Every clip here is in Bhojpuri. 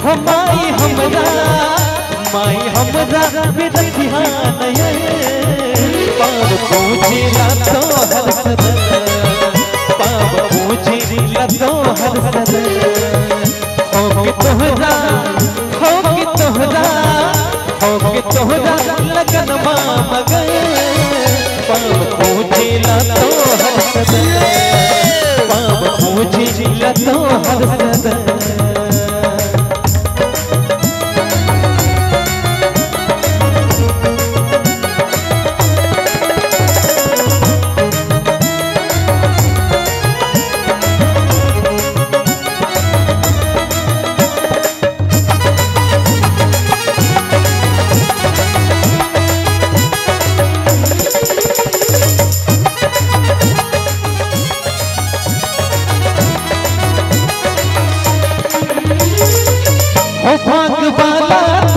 हो माई हमरा बिरखिया नयन पाव पूजिला तो हर सदन पाव पूजिला तो हर सदन हो के तोहरा लगन मगन पाव पूजिला तो हर सदन पाव पूजिला तो हर सदन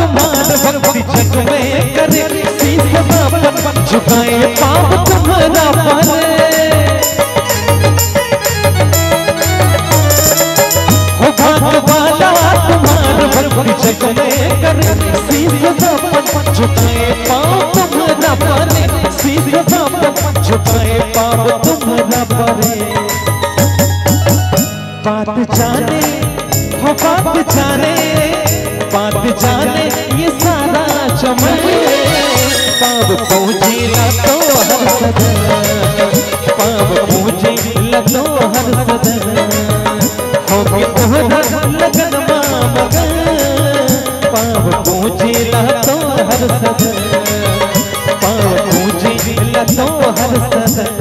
जग में करे शीश बापन झुकाए पाप तुम्हारा परे हो भागवाला तुम्हारा भक्ति जग में करे शीश बापन झुकाए पाप तुम्हारा परे शीश बापन झुकाए पाप तुम्हारा परे बात जाने हो बात जाने ये सारा चमन पाव पूजिला तो हर सदन पाव पूजिला तो हर सदन हो के तोहरा लगन मगन पाव पूजिला तो हर सदन पाव पूजिला तो हर सदन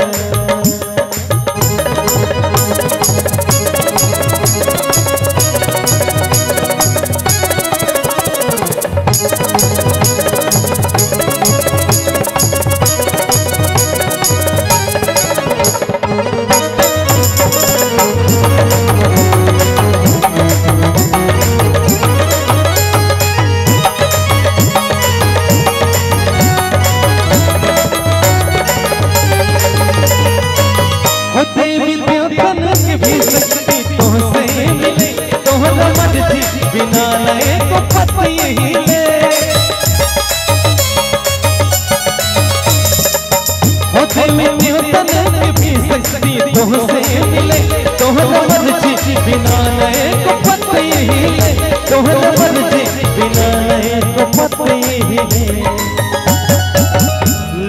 बिना नए को पति हिले होते में तन भी सकती तुमसे मिले तोहरा मर्जी बिना नए को पति हिले तोहरा मर्जी बिना नए को पति हिले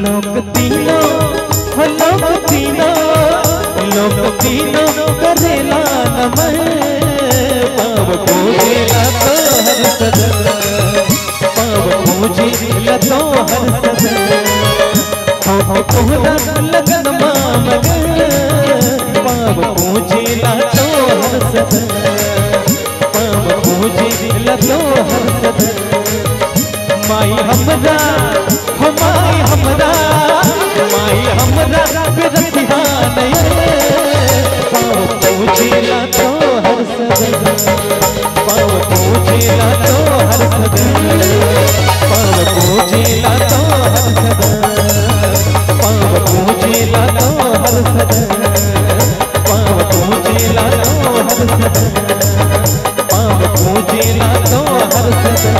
लोग तीनों करेला नमन पाव पूजिला तो हर सदन पाव पूजिला तो हर सदन हो तोहरा लगन मगन पाव पूजिला तो हर सदन पाव पूजिला तो हर सदन माई हमरा बिरखिया नयन पाव पूजिला तो हर सदन पाव पूजिला तो हर सदन पाव पूजिला तो हर सदन पाव पूजिला तो हर सदन पाव पूजिला तो हर सदन पाव पूजिला तो हर सदन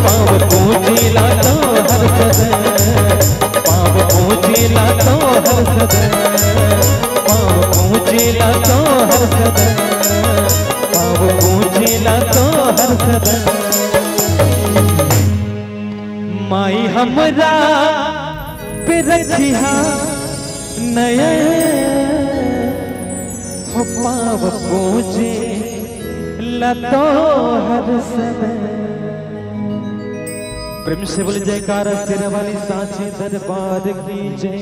पाव पूजिला तो हर सदन पाव पूजिला तो हर सदन पाव पूजिला तो हर सदन पाव पूजिला तो हर सदन माई हमरा बिरखिया नयन हो पाव पूजिला तो हर सदन प्रेम से बोले जयकारा सिर वाली सांची दरबार की जय।